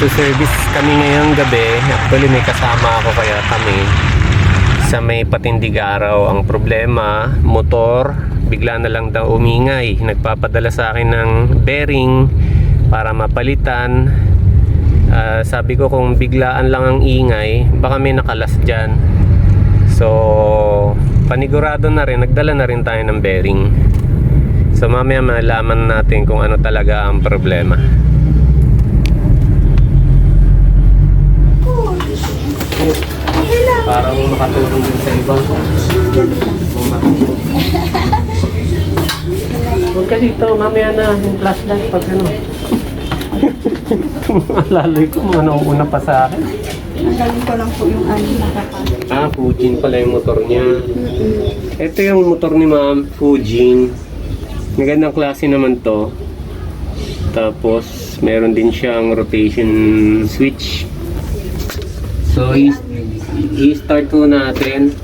Magsuservice kami ngayong gabi. Actually may kasama ako kaya kami sa may patindig araw. Ang problema, motor bigla na lang daw umingay. Nagpapadala sa akin ng bearing para mapalitan. Sabi ko kung biglaan lang ang ingay, baka may nakalas dyan. So panigurado na rin, nagdala na rin tayo ng bearing. So mamaya malaman natin kung ano talaga ang problema. Parang makatulong din sa iba. Huwag ka dito, mamaya na yung flashlight pag ano. Alalay ko, mga nauuna pa sa akin. Nagaling ko lang po yung nakapal. Fujin pala yung motor niya. Ito yung motor ni Ma'am, Fujin. Magandang klase naman to. Tapos meron din siyang rotation switch. So i-start po natin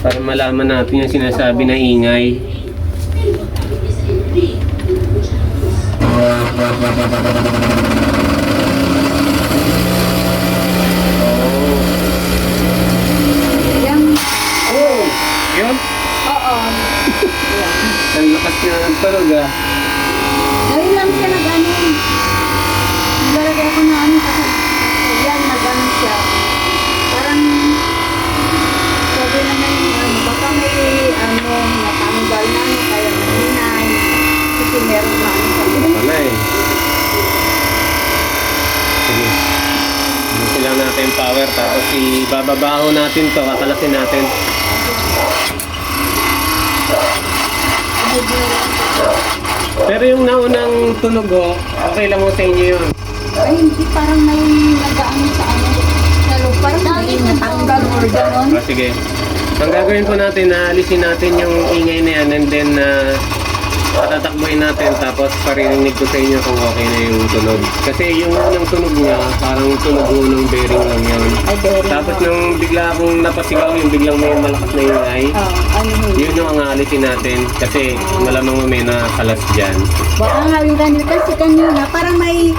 para malaman natin yung sinasabi na ingay. Yun? Oo. Ang lakas niya ng tulog Ngayon lang siya nag-ano. Naglalagay ako na ano kasi yan, nag-ano siya. Parang sabi naman baka may natanggal na kaya nahinay. Kasi meron na sabi. Wala Sige. Busin lang natin yung power tapos ibababaho natin to, kakalasin natin. Pero yung naunang tunog okay lang mo sa inyo yun? Ay, hindi parang may nag-ano sa ano. Parang may natanggal or gano'n. Sige. Ang gagawin po natin, naalisin natin yung ingay na yan and then patatakbuhin natin tapos paririnig ko sa inyo kung okay na yung tunog. Kasi yung unang tunog niya, parang tunog ng bearing lang yun. Ay, bearing. Tapos nung bigla akong napasigaw, yung biglang may malakas na ingay, yun yung ang aalisin natin kasi malamang may nakalas dyan. Baka nga yung ganito kasi kanina parang may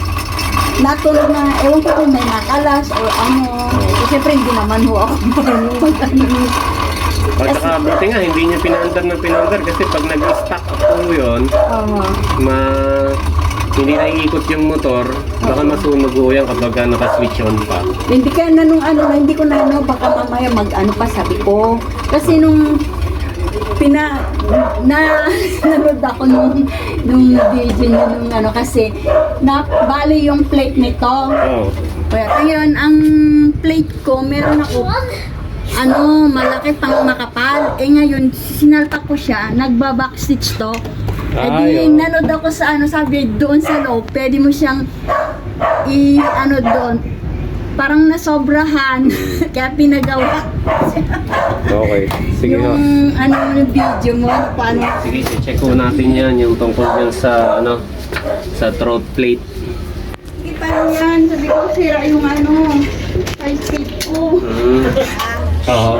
natulog na, ewan ko kung may nakalas or ano. Siyempre hindi naman ho ako marunong mag-ano. At saka buti nga, hindi niya pinandar kasi pag nag-stack po yun, hindi naiikot yung motor, baka masunog po yan kapag naka-switch on pa. Hindi kaya na nung hindi ko na baka mamaya mag-ano pa sabi ko. Kasi nung nanood ako nung video niya nung kasi bali yung plate nito. Kaya ngayon, ang plate ko, meron ako malaki pang makapal. Ngayon, sinalpak ko siya, nagba-backstitch to. Nanood ako sa sabi doon sa loob, pwede mo siyang doon. Parang nasobrahan, kaya pinagawa. Okay, sige yung video mo, paano? Sige, check ko natin yan, yung tungkol yan sa sa throat plate. Paano yan? Sabi ko, sira yung side plate ko. Oo.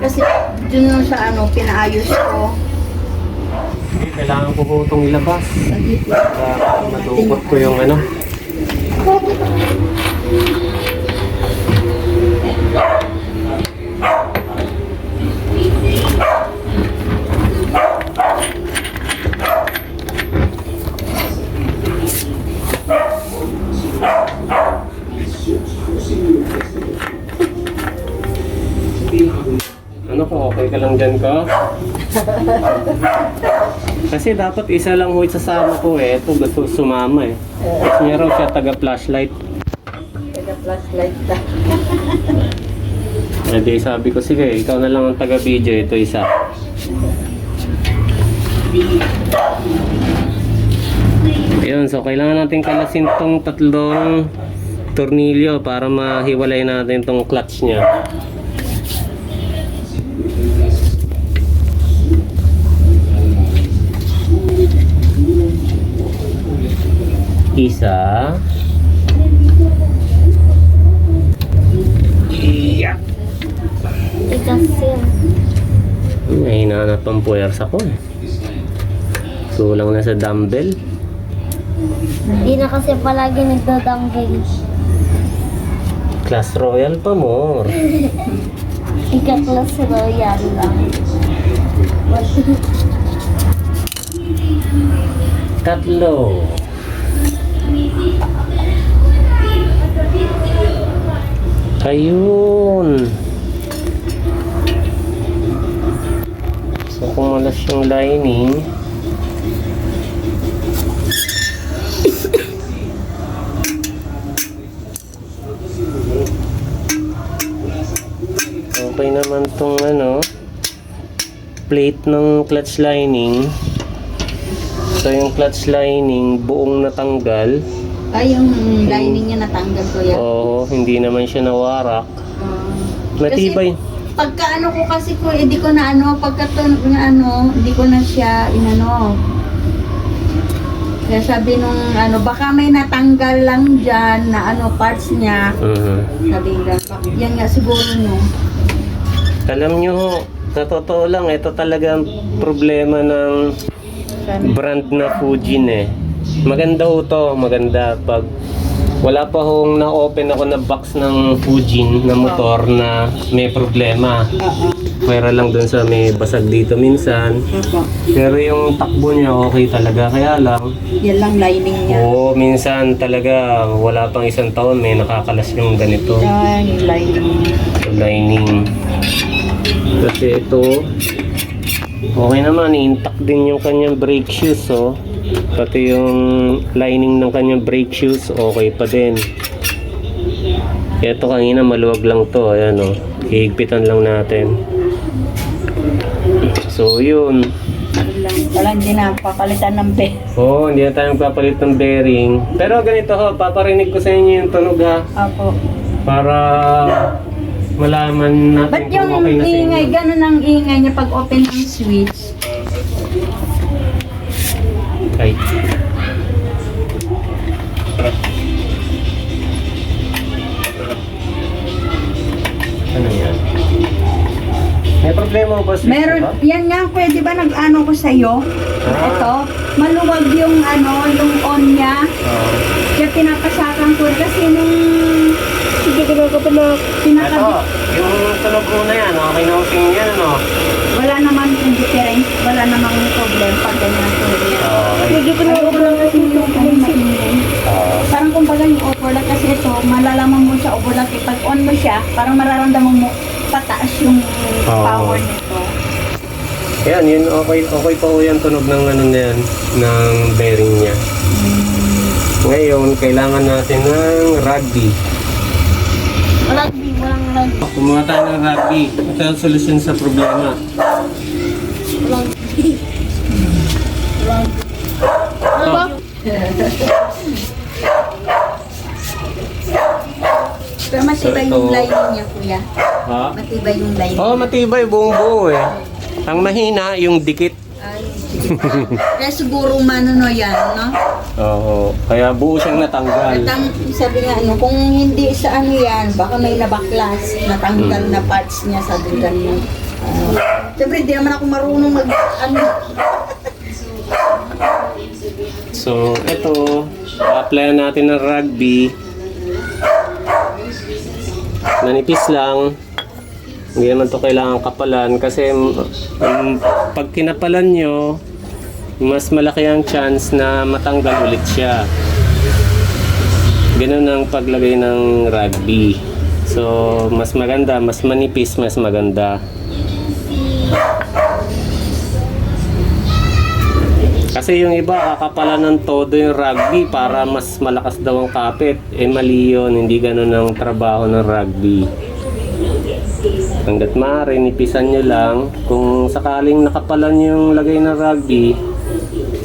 Kasi dun sa pinaayos ko. Kailangan ko po itong ilabas. Para madukot ko yung okay ka lang dyan ko? Kasi dapat isa lang ho isasama ko ito gusto sumama Gusto niya raw siya taga-flashlight. Taga-flashlight ka. Di sabi ko, sige, ikaw na lang ang taga-video, ito isa. Ayun, so kailangan natin kalasin tong tatlong tornilyo para mahiwalay natin tong clutch niya. Isa. Iya. May hinahanap ang puwersa ko Kulang na sa dumbbell. Hindi na kasi palagi nagdadanggay. Class Royal pa more. Ika-class royal lang. Tatlo. Ayun. So, kumalas yung lining. Okay naman tong plate ng clutch lining. So, yung clutch lining buong natanggal. Ay, yung lining niya natanggal ko yan. Oo, hindi naman siya nawarak. Matibay. Pagka ko kasi ko, hindi ko na pagka hindi ko na siya Kaya sabi nung baka may natanggal lang dyan na parts niya. Sabi nila, yan nga siguro no. Alam nyo, sa totoo lang, ito talaga ang problema ng brand na Fujin eh. Maganda ho to, maganda. Pag wala pa hong na-open ako na box ng Fujin na motor na may problema. Mayroon lang dun sa may basag dito minsan. Pero yung takbo niya okay talaga. Kaya lang, Yan lang lining niya. oo, minsan talaga wala pang isang taon may nakakalas yung ganito. Yan, yung lining. Yung lining. Kasi ito, okay naman, intact din yung kanyang brake shoes, oh. Pati yung lining ng kanyang brake shoes, okay pa din. Ito kanina maluwag lang to, ayan oh. Hihigpitan lang natin. So yun. Wala, hindi na papalitan ng bed. Oo, hindi na tayo magpapalit ng bearing. Pero ganito ho, paparinig ko sa inyo yung tunog ha. Ako. Para malaman natin Ba't yung kung okay na sa inyo. ingay, ganun ang ingay niya pag open ang switch? Ay. Ano yan? May problema ba sa Meron, yan nga, pwede ba nag-ano ko sa'yo? Ito, maluwag yung yung on niya. Kaya pinapasakan ko kasi nung Hindi ko na kapanak. Ito, yung tunog mo na yan, okay na using yan, ano? wala naman yung difference, wala namang problem pag ganyan ko yan. Okay. Hindi ko na kapanak kasi yung Maingay. Parang kumbaga yung overlock kasi ito, malalaman mo siya overlock eh. Pag on mo siya, parang mararamdaman mo pataas yung power nito. Yan, yun, okay pa ho yan tunog ng ano na yan, ng bearing niya. Ngayon, kailangan natin ng rugby. rugby, walang rugby. Kumuha tayo ng rugby. Ito ang solusyon sa problema. Rugby. Ano? Pero matibay yung lining niya, kuya. Ha? Matibay yung lining. Oo, matibay, buong buo eh. Ang mahina, yung dikit. Ay, kaya siguro manuno yan, no? Oo, kaya buo siyang natanggal. Sabi nga, kung hindi sa yan, baka may nabaklas, natanggal na parts niya, sabi ganyan. Siyempre, di naman ako marunong So, ito, apply natin ng rugby. Manipis lang. Hindi naman ito kailangan kapalan kasi pag kinapalan nyo, mas malaki ang chance na matanggal ulit siya. Ganun ang paglagay ng rugby. So, mas maganda, mas manipis, mas maganda. Kasi yung iba, kakapalan ng todo yung rugby para mas malakas daw ang kapit. Eh mali yun, hindi ganun ang trabaho ng rugby. Hanggat maaari, nipisan nyo lang. Kung sakaling nakapalan yung lagay ng rugby,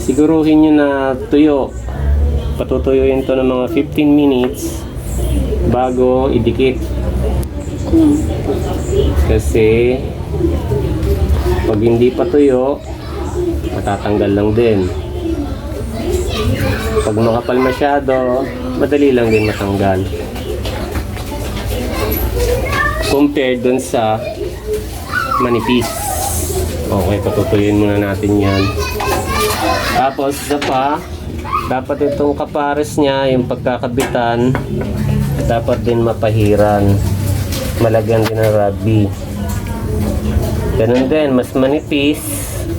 siguruhin nyo na tuyo. Patutuyuin to ng mga 15 minutes bago idikit. Kasi pag hindi pa tuyo, matatanggal lang din. Pag makapal masyado, madali lang din matanggal. Compared dun sa manipis. Okay, patutuyuin muna natin yan. Tapos isa pa, Dapat itong kapares niya, yung pagkakabitan, dapat din mapahiran. Malagyan din ng rubby. Ganun din, mas manipis,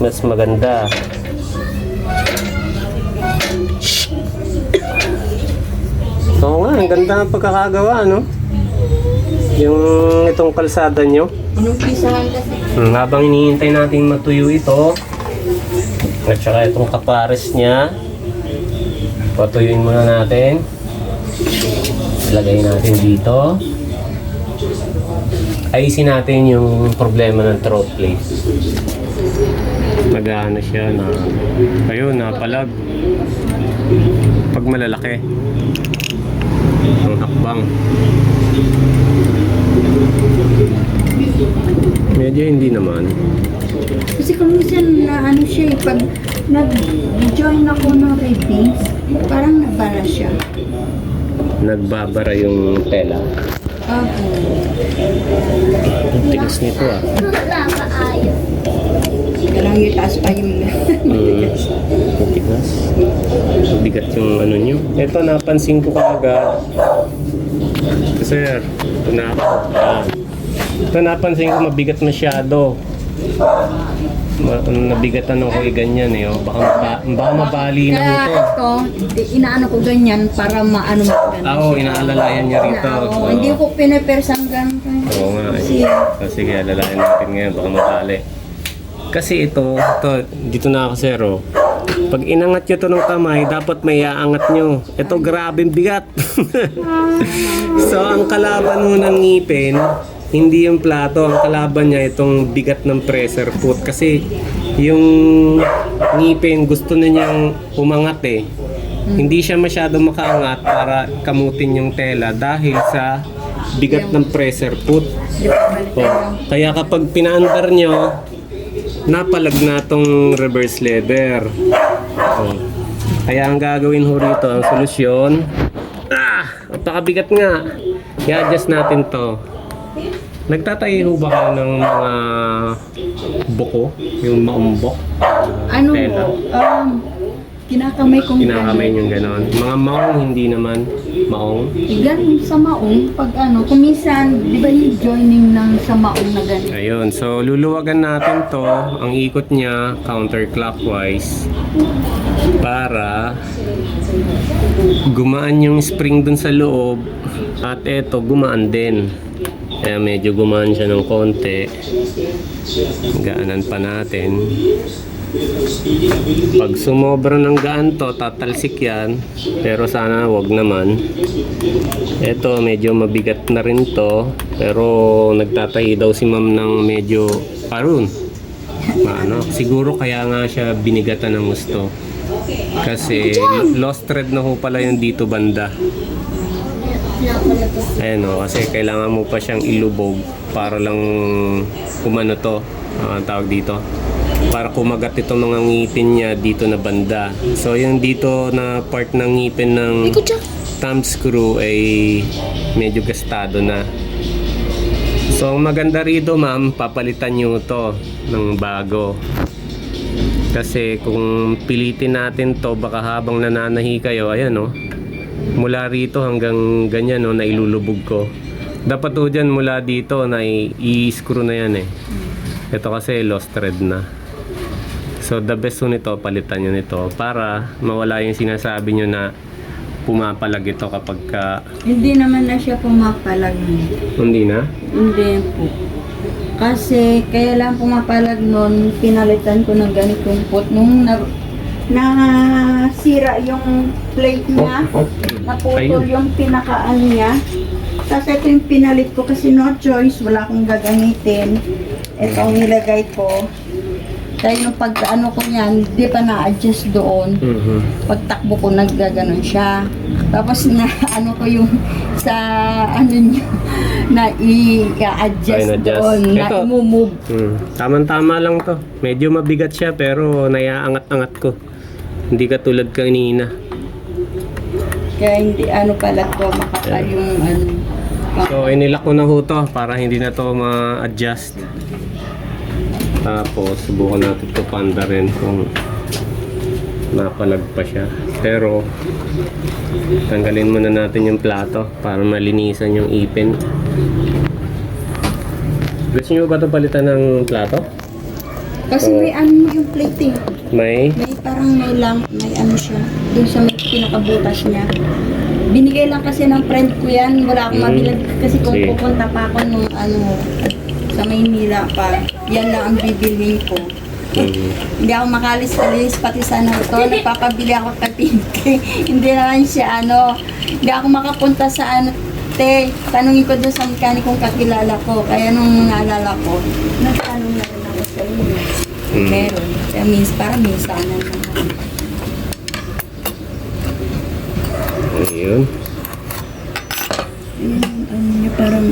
mas maganda. Oo nga, ang ganda ng pagkakagawa, no? Yung itong kalsada nyo. Inumpisahan kasi. Habang hinihintay natin matuyo ito, at saka itong kapares niya, patuyuin muna natin. Ilagay natin dito. Ayusin natin yung problema ng throat plate. Nag-ano siya na, ayun, napalag. Pag malalaki. Ang hakbang. Medyo hindi naman. Kasi kung minsan na ano siya, pag nag-join ako ng readings, parang nabara siya. Nagbabara yung tela. Ang tigas nito ah. Kailangan itaas pa yung Ang tigas. Mabigat yung ano nyo. Ito napansin ko kaagad. Sir, ito na ako. Ito napansin ko mabigat masyado. Nabigatan ako ganyan eh. Oh. Baka mabali na kaya ito. inaano ko ganyan para maano mo ganyan. Oo, inaalalayan niya rito. Oo, hindi ko pinapersang ganyan. Oo nga Kasi, eh. Sige, alalayan natin ngayon. Baka mabali. Kasi ito, dito na ako sir oh. Pag inangat nyo ito ng kamay, dapat may aangat nyo. Ito grabing bigat. So, ang kalaban mo ng ngipin, hindi yung plato. Ang kalaban niya itong bigat ng pressure foot. Kasi yung ngipin gusto na niyang umangat eh. Hindi siya masyado makaangat para kamutin yung tela dahil sa bigat ng pressure foot. Oh. Kaya kapag pinaandar nyo, napalag na tong reverse lever. Oh. Kaya ang gagawin ho rito, ang solusyon, napakabigat nga. I-adjust natin to. Nagtatayo ho ba kayo ng mga buko? Yung maumbok? ano, Tela? kinakamay kong Kinakamay yung ganon. Mga maong hindi naman. Maong? Ganun sa maong, pag ano, kuminsan, di ba yung joining ng sa maong na ganun? Ayun, so luluwagan natin to. Ang ikot niya counterclockwise para gumaan yung spring dun sa loob at eto gumaan din. Kaya medyo gumaan siya ng konti. Gaanan pa natin. Pag sumobra ng gaan to, tatalsik yan. Pero sana wag naman. Eto, medyo mabigat na rin to. Pero nagtatahi daw si ma'am ng medyo parun. Siguro kaya nga siya binigatan ng gusto. Kasi lost thread na ho pala yung dito banda. Ayan o, kasi kailangan mo pa siyang ilubog para lang kumano to, tawag dito. Para kumagat itong mga ngipin niya dito na banda. So yung dito na part ng ngipin ng thumb screw ay medyo gastado na. So ang maganda rito ma'am, papalitan nyo to ng bago. Kasi kung pilitin natin to, baka habang nananahi kayo, ayan o, mula rito hanggang ganyan no, na ilulubog ko. Dapat to dyan mula dito na i-screw na yan eh. Ito kasi lost thread na. So the best nito, palitan nyo nito para mawala yung sinasabi nyo na pumapalag ito kapag ka... Hindi naman na siya pumapalag. Hindi na? Hindi po. Kasi kaya lang pumapalag nun, pinalitan ko ng ganitong pot. Nung nasira yung plate niya, naputol yung pinakaan niya. Tapos ito yung pinalit ko kasi no choice, wala akong gagamitin. Ito ang nilagay ko. Dahil nung pag-ano ko yan, di pa na-adjust doon. Pagtakbo ko, naggaganon siya. Tapos na ano ko yung sa ano nyo, na i-adjust doon, na i-move. Tama-tama lang to. Medyo mabigat siya pero naiaangat-angat ko. Hindi ka tulad kanina. Kaya hindi ano pala to, makapal yung ano. So inilak ko na ho to para hindi na to ma-adjust. Tapos subukan natin to panda rin kung napalag pa siya. Pero tanggalin muna natin yung plato para malinisan yung ipin. Gusto nyo ba ito palitan ng plato? Kasi may ano yung plating. May? May parang may ano siya. Doon sa may pinakabutas niya. Binigay lang kasi ng friend ko yan. Wala akong mabilag. Kasi kung Sige. pupunta pa ako nung ano, sa Maynila pa, yan lang ang bibilhin ko. Hindi ako makalis-alis, pati sana ito. Nagpapabili ako kay Pinky. Hindi na lang siya ano. Hindi ako makapunta sa ano. Te, tanungin ko doon sa mekanikong kakilala ko. Kaya nung naalala ko, nagtanong na rin ako sa inyo. Meron. Kaya parang minsan na naman. Ayun. Ano niya parang...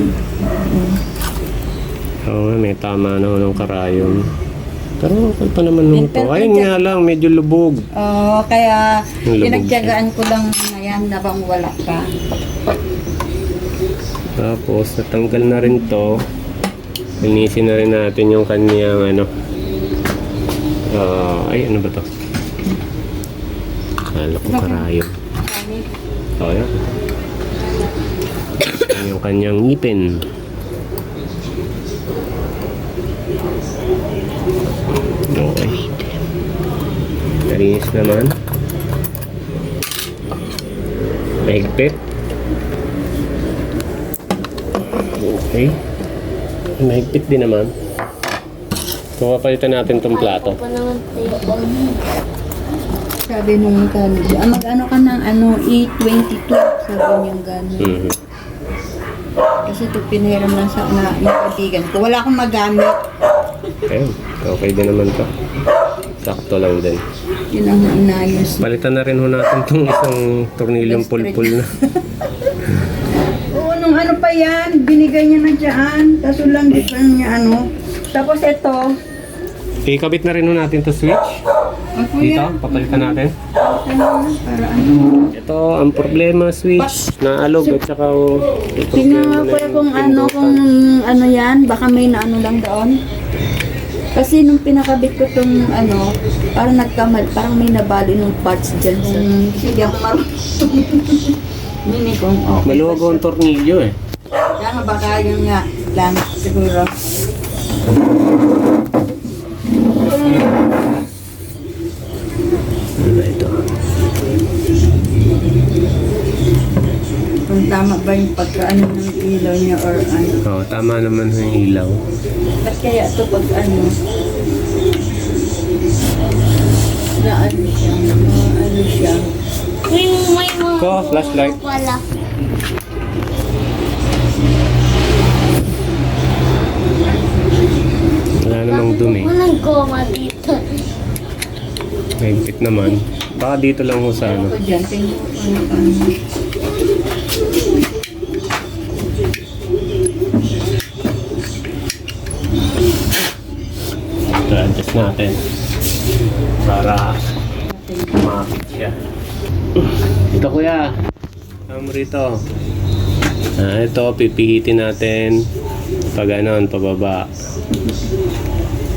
Oo nga, may tama na ng karayom. Pero okay pa naman nung to. Pero- Ayun nga lang, medyo lubog. Oo, kaya Yung lubog pinagtyagaan ko lang na yan na bang wala ka. Tapos, natanggal na rin to. Linisin na rin natin yung kanyang ano. Ay, ano ba to? Kala ko karayom. Oh, yan. Yung kanyang ngipin. Okay. Nalinis naman. Mahigpit. Okay. Mahigpit din naman. Kung papalitan natin tong plato. Pa naman tayo. Sabi nung kanila, mag-ano ka ng ano, 822, sabi niyang gano'n. Mhm. Kasi ito pinahiram lang sa yung kaibigan ko. Wala akong magamit. Ayun. Okay din naman to. Sakto lang din. Yun ang inayos. Palitan na rin ho natin tong isang tornilyong pulpul na. Oo, nung ano pa yan, binigay niya na dyan. Tapos lang dito niya ano. Tapos ito, Ikabit na rin ho natin to switch. ako Dito, yan. papalitan natin. Para ano. Ito, ang problema switch. Naalog at saka Tingnan nga ko kung ano yan, baka may naano lang doon. Kasi nung pinakabit ko tong ano, parang nagkamal, parang may nabali ng parts dyan. Hindi ako marunong. Mini kong okay. Maluwag ang tornilyo eh. Kaya nga baka yun nga lang siguro. Ano na ito? Kung tama ba yung pagkaano ng ilaw niya or ano. Oo, tama naman ho yung ilaw. Ba't kaya ito pag ano? Na ano siya? Ano siya? May mga... Ko, flashlight. Wala. Wala namang dumi. Walang goma dito. Mahigpit naman. Baka dito lang ho sa ano. Ako dyan, tingnan ko ano. Ito, adjust natin. Para kumakit siya. Ito kuya. Tama rito. Ito, pipihitin natin. Pag ganon, pababa.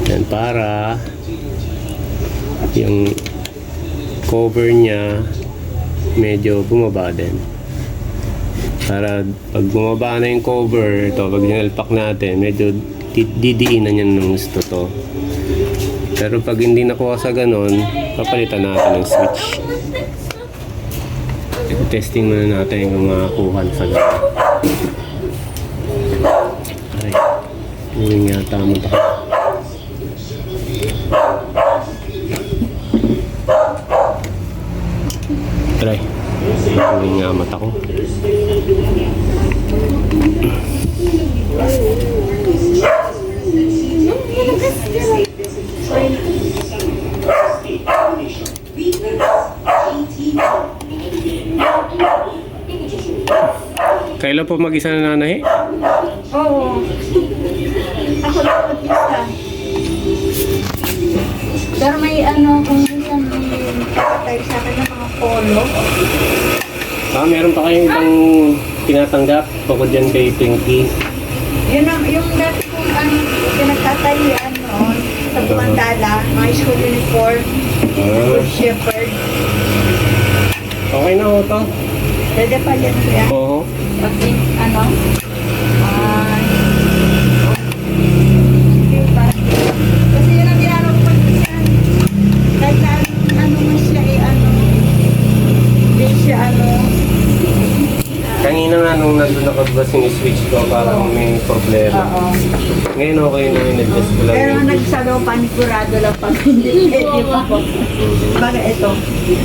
Yan, para yung cover niya medyo bumaba din. Para pag bumaba na yung cover, ito, pag hinalpak natin, medyo didiinan niya ng gusto to. Pero pag hindi nakuha sa ganon, papalitan natin ng switch. Testing muna natin kung makakuha sa ganon. Ay, yun nga tama pa. Try. Yun nga mata ko. Kailan po mag-isa na nanay? Oo. Ako lang mag-isa. Pero may ano, kung minsan may kakatay sa akin ng mga polo. Meron pa kayong ibang tinatanggap bukod dyan kay Pinky? Yun ang, yung dati kong ano, pinagtatayuan noon sa Bumandala, mga school uniform, Good Shepherd. Okay na ho to? Pwede pa yan kuya. Oo. Pag ano? Ay. Okay, parang kasi yun ang ginagawa ko pag minsan. Kahit na ano mo siya hindi siya Kanina nga nung nandun nakabas yung switch ko, parang may problema. Oo. Ngayon okay na yun, adjust ko lang Pero yun. nagsalo panigurado lang pag hindi pwede pa po. Bakit ito?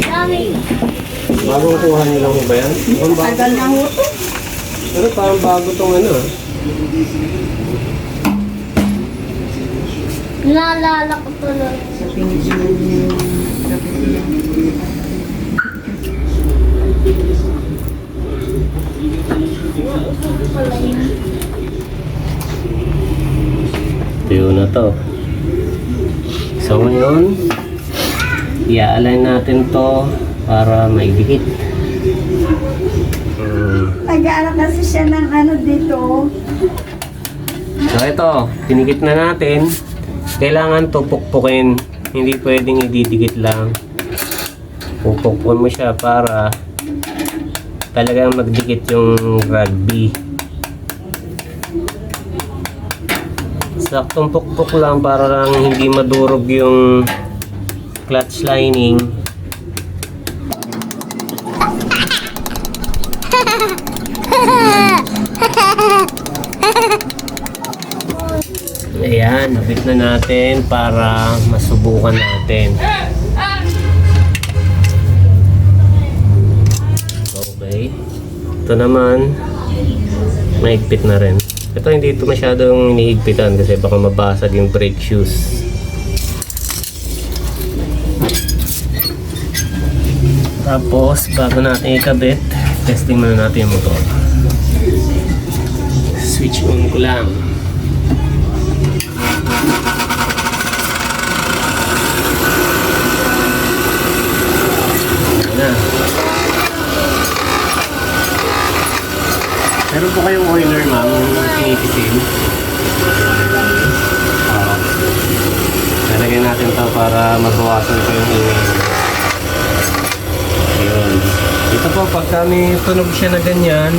Dami. Bagong kuha niyo lang ba yan? Ang bago. Tagal na ho to. Pero parang bago tong ano. Naalala ko tuloy. Sa tingin Pala yun. Tuyo na to. So ngayon, i-align natin to para maidikit. Nag-aaral kasi siya ng ano dito. So ito, tinikit na natin. Kailangan to pukpukin. Hindi pwedeng ididikit lang. Pupukpukin mo siya para talagang magdikit yung rugby. Saktong pukpuk lang para lang hindi madurog yung clutch lining. Ayan, nabit na natin para masubukan natin. Okay. Ito naman, mahigpit na rin. Ito hindi ito masyadong inihigpitan kasi baka mabasag yung brake shoes. Tapos, bago natin ikabit, testing muna natin yung motor. Switch on ko lang. Na. Meron po kayong oiler, ma'am, yung tinipisin. Lalagyan natin to para mabawasan ko yung ingay. Ayun. Dito po, pagka may tunog siya na ganyan,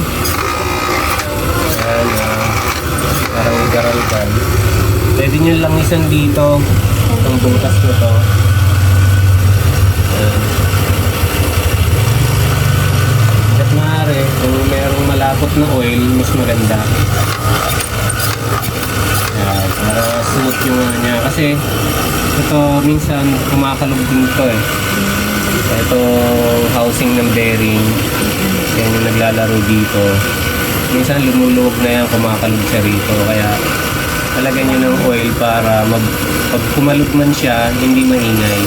ayan, parang garalgan. Pwede nyo lang isan dito, itong butas na to. Ayan. At maaari, kung merong malapot na oil, mas maganda. Ayan, para smooth yung ano niya. Kasi ito minsan kumakalog din ito eh. Ito housing ng bearing. Yan yung naglalaro dito. Minsan lumuluwag na yan, kumakalog siya rito. Kaya talagyan nyo ng oil para pag kumalog man siya, hindi maingay.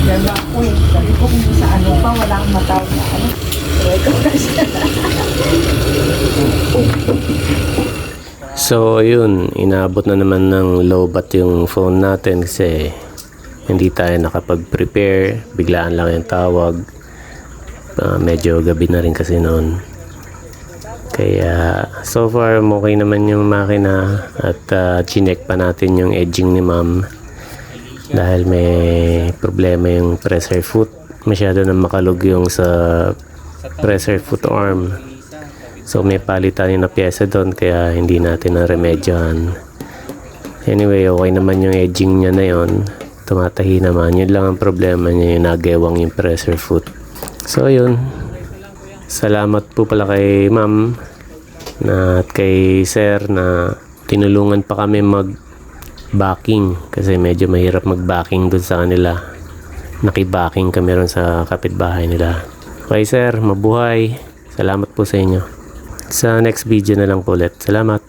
Ganda ko eh. Sabi ko kung sa ano pa, wala akong matawag na ano. So yun, inaabot na naman ng lowbat yung phone natin kasi hindi tayo nakapag-prepare, biglaan lang yung tawag. Medyo gabi na rin kasi noon. Kaya so far okay naman yung makina at chinek pa natin yung edging ni ma'am dahil may problema yung pressure foot. Masyado na makalog yung sa pressure foot arm. So may palitan yung na pyesa doon kaya hindi natin na-remedyohan. Anyway, okay naman yung edging niya na yon. Tumatahi naman. Yun lang ang problema niya, yung nagewang yung pressure foot. So yun. Salamat po pala kay ma'am at kay sir na tinulungan pa kami mag-backing kasi medyo mahirap mag-backing doon sa kanila. Nakibacking kami ron sa kapitbahay nila. Okay sir, mabuhay. Salamat po sa inyo. Sa next video na lang po ulit. Salamat.